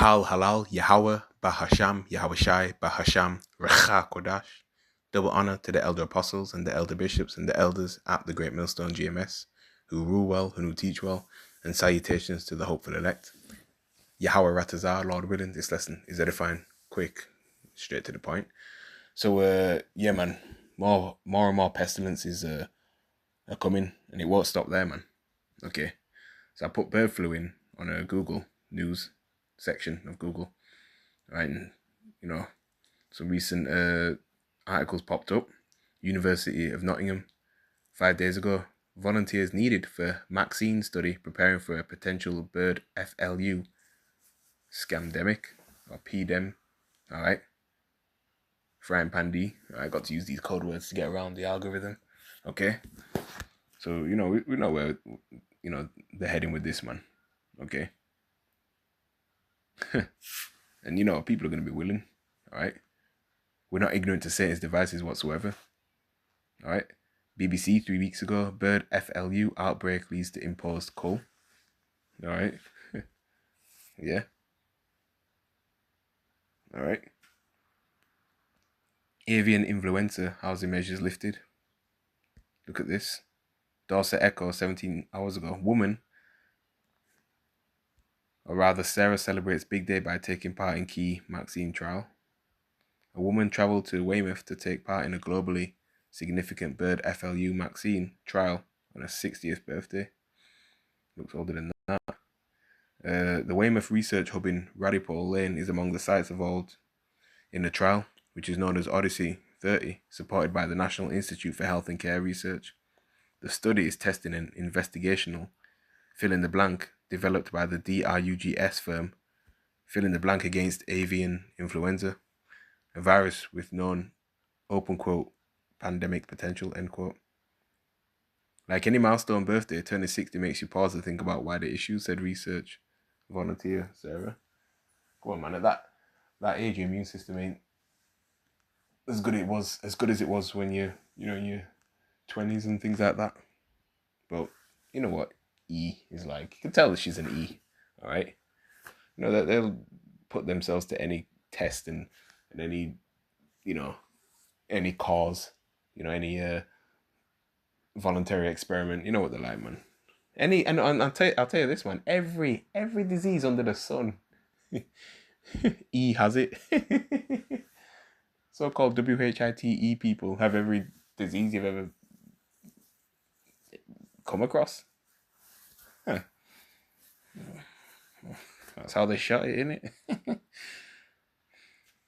Kal Halal Yahweh Bahasham Yahushai Bahasham Recha Kodash. Double honor to the elder apostles and the elder bishops and the elders at the Great Millstone GMS, who rule well, who teach well, and salutations to the hopeful elect. Yahweh Ratazar, Lord willing, this lesson is edifying, quick, straight to the point. So, yeah, man, more and more pestilences are coming, and it won't stop there, man. Okay, so I put bird flu in on a Google News section of Google, right, and some recent articles popped up. University of Nottingham, 5 days ago, volunteers needed for vaccine study preparing for a potential bird FLU scamdemic or PDEM. All right, frying pan D. I got to use these code words to get around the algorithm. Okay, so we know where they're heading with this, man. Okay. And people are going to be willing. All right, we're not ignorant to Satan's devices whatsoever. All right, BBC 3 weeks ago, bird FLU outbreak leads to imposed cull. All right. Yeah. All right. Avian influenza housing measures lifted. Look at this. Dorset Echo 17 hours ago. Woman, or rather Sarah, celebrates big day by taking part in key vaccine trial. A woman travelled to Weymouth to take part in a globally significant bird FLU vaccine trial on her 60th birthday. Looks older than that. The Weymouth Research Hub in Radipole Lane is among the sites involved in the trial, which is known as Odyssey 30, supported by the National Institute for Health and Care Research. The study is testing an investigational fill-in-the-blank developed by the DRUGS firm, fill-in-the-blank against avian influenza, a virus with known, open quote, pandemic potential, end quote. Like any milestone birthday, turning 60 makes you pause to think about wider issues, said research volunteer Sarah. Go on, man, at that age, your immune system ain't as good as it was when you're in your 20s and things like that. But you know what E is like. You can tell that she's an E, all right? That they'll put themselves to any test and any, any cause, any voluntary experiment. You know what they're like, man. I'll tell you this, man. Every disease under the sun, E has it. So-called WHITE people have every disease you've ever come across. Huh. That's how they shot it, innit?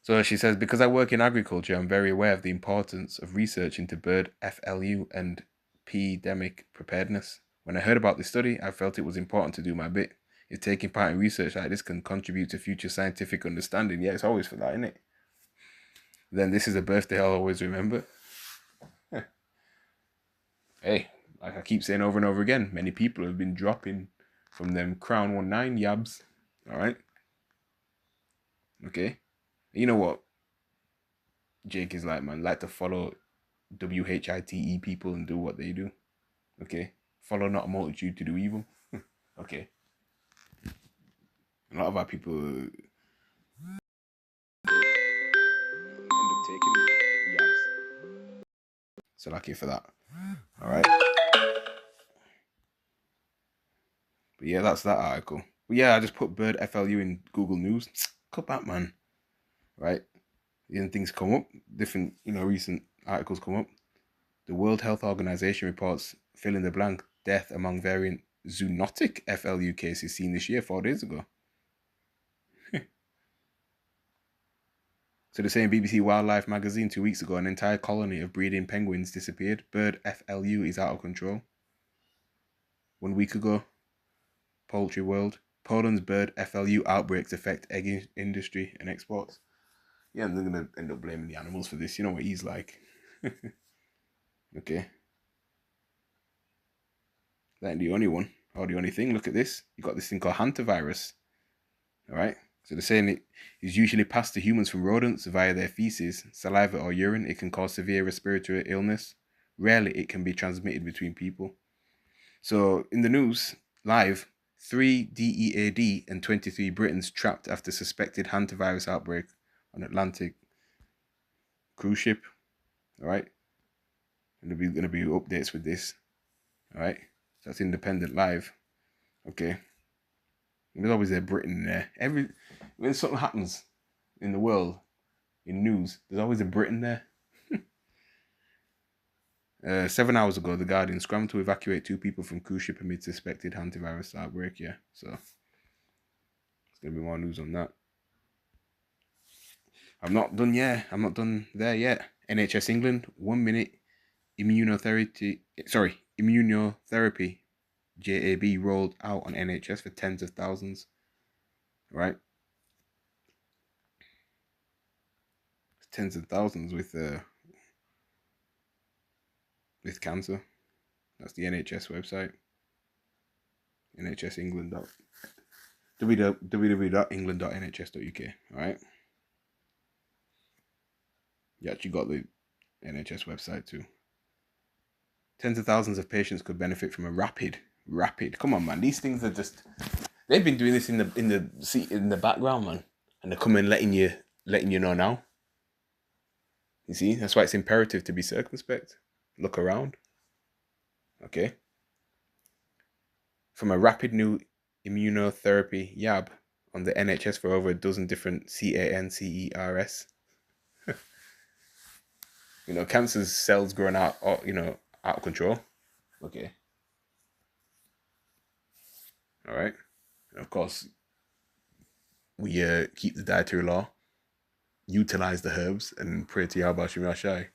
So she says, because I work in agriculture, I'm very aware of the importance of research into bird FLU and pandemic preparedness. When I heard about this study, I felt it was important to do my bit. If taking part in research like this can contribute to future scientific understanding, yeah, it's always for that, innit? Then this is a birthday I'll always remember. Hey, like I keep saying over and over again, many people have been dropping from them Crown 19 yabs. All right. Okay. You know what Jake is like, man? Like to follow WHITE people and do what they do. Okay. Follow not a multitude to do evil. Okay. A lot of our people end up taking yabs. So lucky for that. All right. But yeah, that's that article. But yeah, I just put bird FLU in Google News. Cut that, man. Right? And things come up. Different, recent articles come up. The World Health Organization reports fill in the blank death among variant zoonotic FLU cases seen this year 4 days ago. So the same BBC Wildlife magazine 2 weeks ago, an entire colony of breeding penguins disappeared. Bird FLU is out of control. 1 week ago, Poultry World, Poland's bird FLU outbreaks affect egg industry and exports. Yeah, and they're going to end up blaming the animals for this. You know what he's like. Okay. That ain't the only one, or the only thing. Look at this. You got this thing called hantavirus. All right. So they're saying it is usually passed to humans from rodents via their feces, saliva, or urine. It can cause severe respiratory illness. Rarely it can be transmitted between people. So in the news, live, 3 DEAD and 23 Britons trapped after suspected hantavirus outbreak on Atlantic cruise ship. All right. And there's going to be updates with this. All right. So that's Independent Live. Okay. There's always a Britain there. When something happens in the world, in news, there's always a Britain there. 7 hours ago, the Guardian scrambled to evacuate 2 people from cruise ship amid suspected hantavirus outbreak. Yeah, so there's gonna be more news on that. I'm not done there yet. NHS England, 1 minute immunotherapy. JAB rolled out on NHS for tens of thousands. Right, tens of thousands with cancer. That's the NHS website. NHS England. www.england.nhs.uk. All right. You actually got the NHS website too. Tens of thousands of patients could benefit from a rapid. Come on, man. These things are just. They've been doing this in the background, man, and they're coming letting you know now. You see, that's why it's imperative to be circumspect. Look around. Okay. From a rapid new immunotherapy YAB on the NHS for over a dozen different CANCERS. Cancer's cells growing out of control. Okay. All right. And of course, we keep the dietary law, utilize the herbs, and pray to Yahweh Shem Yashai,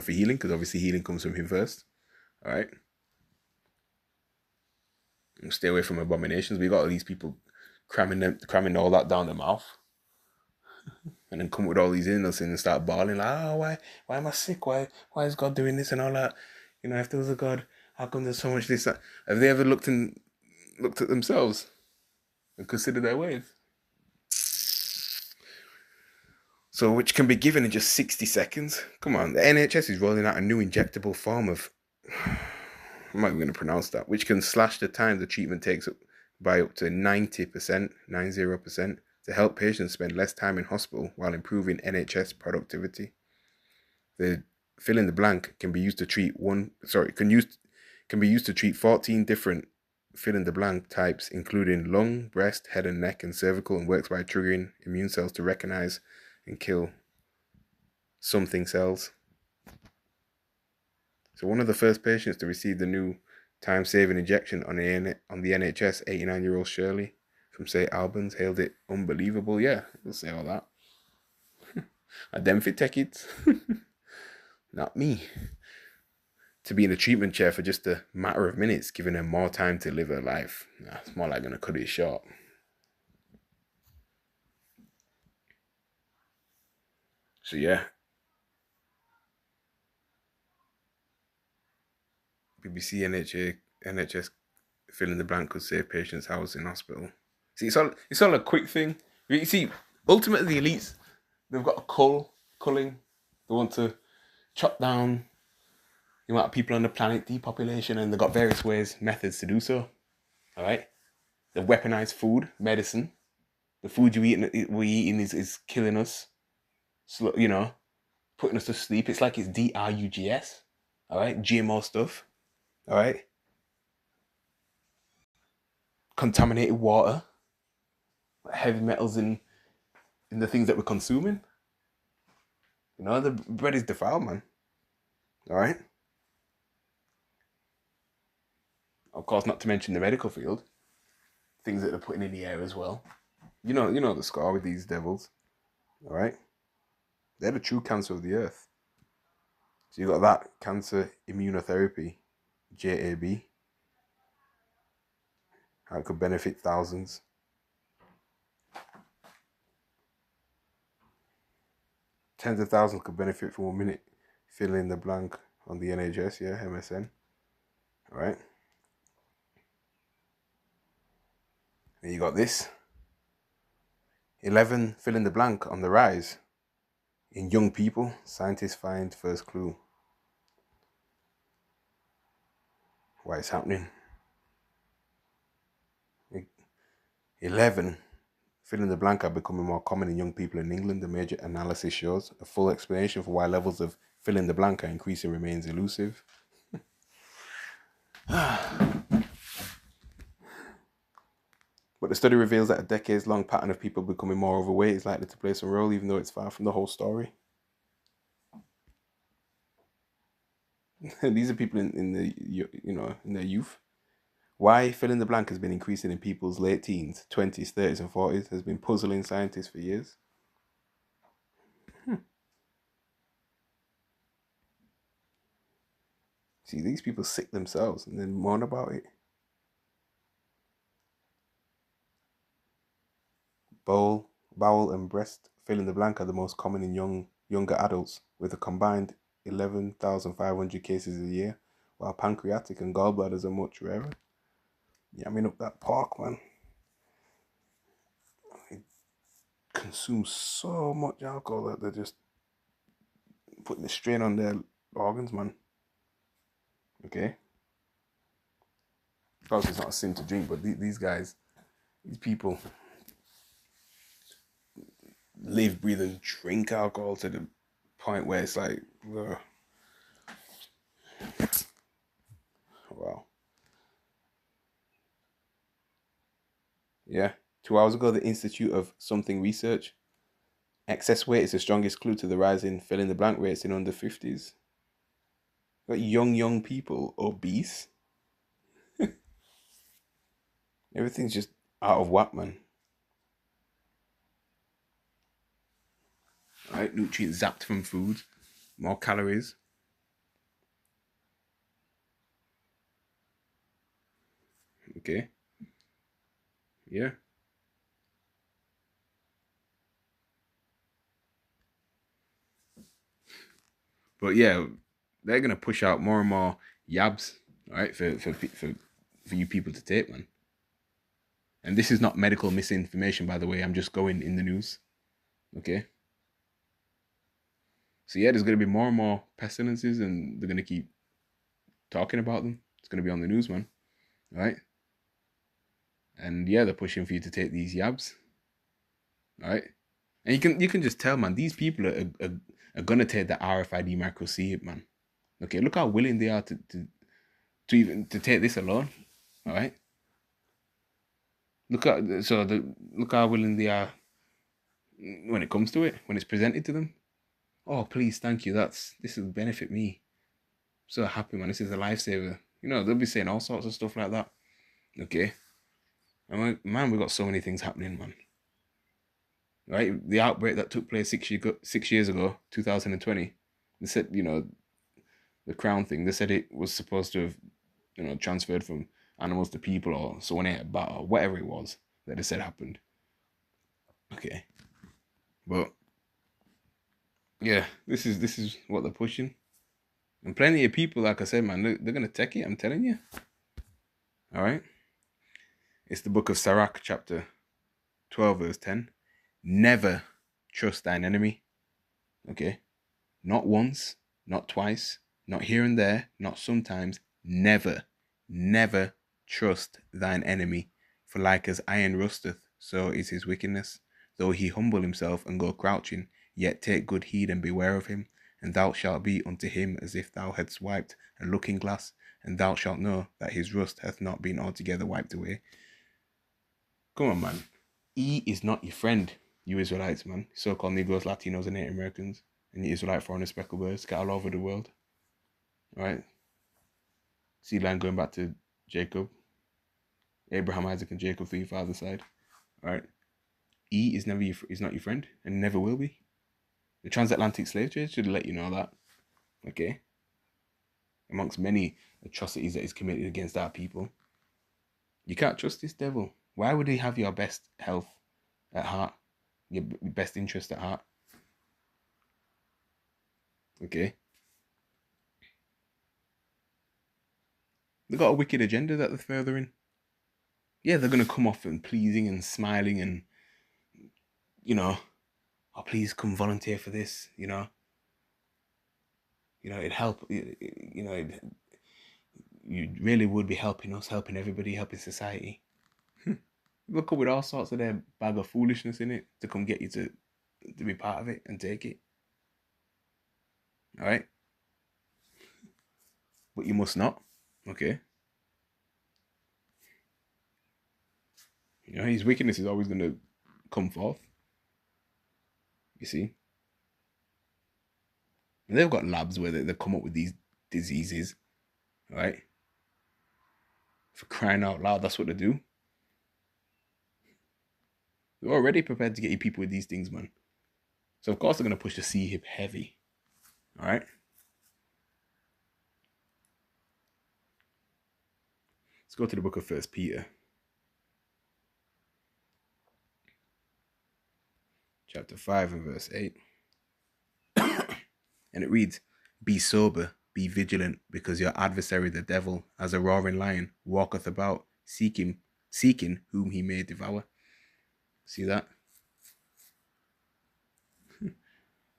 for healing, because obviously healing comes from him first. All right. And stay away from abominations. We got all these people cramming all that down their mouth, and then come with all these illnesses and start bawling like, why am I sick? Why is God doing this and all that? If there was a God, how come there's so much this? That? Have they ever looked at themselves and considered their ways? So, which can be given in just 60 seconds. Come on, the NHS is rolling out a new injectable form of, I'm not even going to pronounce that, which can slash the time the treatment takes by up to 90%, to help patients spend less time in hospital while improving NHS productivity. The fill in the blank can be used to treat 14 different fill in the blank types, including lung, breast, head and neck, and cervical, and works by triggering immune cells to recognize and kill something cells. So one of the first patients to receive the new time-saving injection on the NHS, 89-year-old Shirley from St. Albans, hailed it unbelievable. Yeah, we'll say all that. I dem fit take it. Not me. To be in a treatment chair for just a matter of minutes, giving her more time to live her life. Nah, it's more like gonna cut it short. So yeah. BBC NHS fill in the blank could save patients' housed in hospital. See, it's all a quick thing. You see, ultimately the elites, they've got a culling. They want to chop down the amount of people on the planet, depopulation, and they've got various methods to do so. All right? They've weaponized food, medicine. The food we're eating is killing us. Putting us to sleep. It's like it's drugs. All right? GMO stuff. All right? Contaminated water. Heavy metals in the things that we're consuming. The bread is defiled, man. All right? Of course, not to mention the medical field. Things that they're putting in the air as well. You know the score with these devils. All right? They're the true cancer of the earth. So you got that cancer immunotherapy, JAB. How it could benefit thousands. Tens of thousands could benefit from 1 minute. Fill in the blank on the NHS, yeah, MSN. All right? And you got this. 11 fill in the blank on the rise. In young people, scientists find first clue. Why it's happening. 11. Fill in the blank are becoming more common in young people in England. The major analysis shows a full explanation for why levels of fill in the blank are increasing remains elusive. But the study reveals that a decades-long pattern of people becoming more overweight is likely to play some role, even though it's far from the whole story. These are people in the in their youth. Why fill in the blank has been increasing in people's late teens, 20s, 30s, and 40s has been puzzling scientists for years. See, these people sick themselves and then moan about it. Bowel, and breast fill in the blank are the most common in younger adults, with a combined 11,500 cases a year, while pancreatic and gallbladders are much rarer. Yeah, I mean up that pork, man. They consume so much alcohol that they're just putting the strain on their organs, man. Okay. Of course, it's not a sin to drink, but these guys, these people, live, breathe, and drink alcohol to the point where it's like, ugh. Wow. Yeah. 2 hours ago, the Institute of Something Research. Excess weight is the strongest clue to the rise in fill in the blank rates in under 50s. Got young people obese. Everything's just out of whack, man. Right? Nutrients zapped from food, more calories. Okay. Yeah. But yeah, they're gonna push out more and more yabs, right? For you people to take, man. And this is not medical misinformation, by the way. I'm just going in the news. Okay. So yeah, there's gonna be more and more pestilences, and they're gonna keep talking about them. It's gonna be on the news, man. Right? And yeah, they're pushing for you to take these yabs. Right? And you can just tell, man, these people are gonna take the RFID micro C, man. Okay, look how willing they are to even to take this alone. All right. Look how willing they are when it comes to it, when it's presented to them. Oh, please, thank you. This will benefit me. I'm so happy, man. This is a lifesaver. They'll be saying all sorts of stuff like that. Okay. I'm like, man, we got so many things happening, man. Right? The outbreak that took place 6 years ago, 2020. They said, the crown thing. They said it was supposed to have, transferred from animals to people, or someone ate a bat, or whatever it was that they said happened. Okay. But yeah, this is what they're pushing. And plenty of people, like I said, man, they're gonna take it, I'm telling you. Alright? It's the book of Sirach, chapter 12, verse 10. Never trust thine enemy. Okay? Not once, not twice, not here and there, not sometimes. Never, never trust thine enemy. For like as iron rusteth, so is his wickedness. Though he humble himself and go crouching, yet take good heed and beware of him. And thou shalt be unto him as if thou hadst wiped a looking glass, and thou shalt know that his rust hath not been altogether wiped away. Come on, man. E is not your friend, you Israelites, man. So-called Negroes, Latinos, and Native Americans, and the Israelite foreigner speckled birds scattered all over the world. All right? Seed line going back to Jacob. Abraham, Isaac, and Jacob for your father's side. All right? E is not your friend, and never will be. The transatlantic slave trade should let you know that. Okay? Amongst many atrocities that is committed against our people. You can't trust this devil. Why would he have your best health at heart? Your best interest at heart? Okay? They've got a wicked agenda that they're furthering. Yeah, they're going to come off and pleasing and smiling and, oh, please come volunteer for this, it'd help, you really would be helping us, helping everybody, helping society. They'll come with all sorts of their bag of foolishness in it to come get you to be part of it and take it. All right? But you must not. Okay? You know, his wickedness is always going to come forth. You see? And they've got labs where they come up with these diseases. Right? For crying out loud, that's what they do. They're already prepared to get you people with these things, man. So of course they're going to push the C hip heavy. All right? Let's go to the book of 1 Peter. Chapter 5 and verse 8. And it reads, "Be sober, be vigilant, because your adversary the devil, as a roaring lion, walketh about, seeking whom he may devour." See that?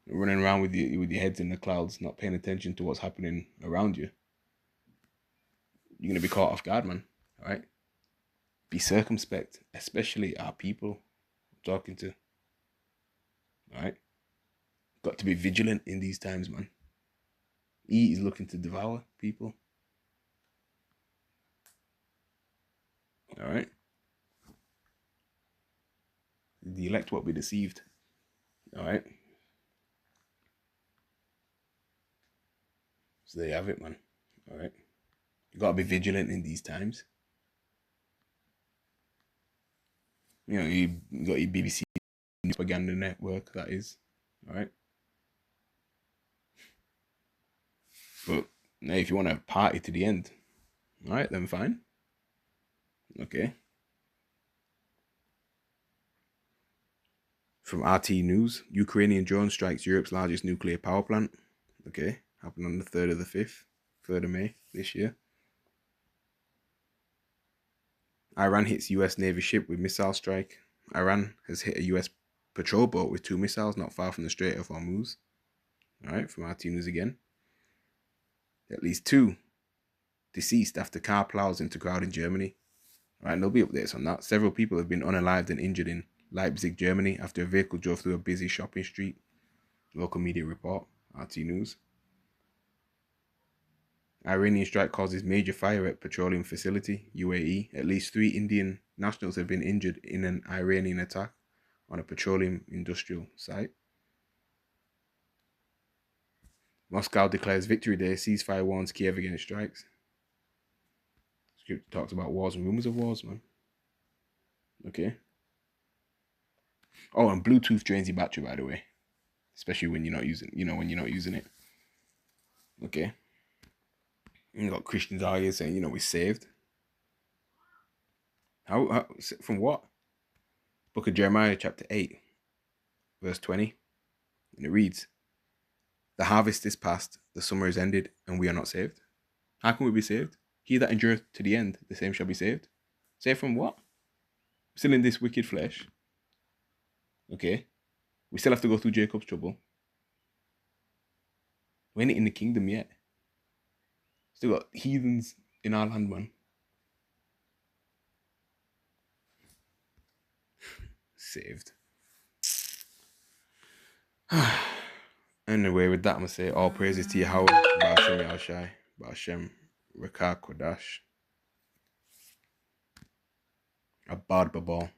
Running around with your heads in the clouds, not paying attention to what's happening around you. You're going to be caught off guard, man. All right? Be circumspect, especially our people I'm talking to. All right? Got to be vigilant in these times, man. He is looking to devour people. All right? The elect won't be deceived. All right? So there you have it, man. All right? You got to be vigilant in these times. You know, you got your BBC propaganda network, that is. All right? But now, if you want to party to the end, all right, then fine. Okay. From RT News, Ukrainian drone strikes Europe's largest nuclear power plant. Okay, happened on the 3rd of the 5th, 3rd of May this year. Iran hits US Navy ship with missile strike. Iran has hit a US patrol boat with 2 missiles not far from the Strait of Hormuz. All right, from RT News again. At least 2 deceased after car plows into crowd in Germany. All right, and there'll be updates on that. Several people have been unalived and injured in Leipzig, Germany, after a vehicle drove through a busy shopping street. Local media report, RT News. Iranian strike causes major fire at petroleum facility, UAE. At least 3 Indian nationals have been injured in an Iranian attack on a petroleum industrial site. Moscow declares Victory Day, ceasefire warns Kiev against strikes. Script talks about wars and rumors of wars, man. Okay. Oh, and Bluetooth drains your battery, by the way. Especially when you're not using, when you're not using it. Okay. You got Christians out here saying, we're saved. How from what? Book of Jeremiah, chapter 8, verse 20. And it reads, "The harvest is past, the summer is ended, and we are not saved." How can we be saved? "He that endureth to the end, the same shall be saved." Saved from what? Still in this wicked flesh. Okay. We still have to go through Jacob's trouble. We ain't in the kingdom yet. Still got heathens in our land, man. Saved. Anyway, with that, I'm going to say all praises to Yahweh, Ba'ashem Yahushai, Ba'ashem Rekah Kodash, Abad Babal.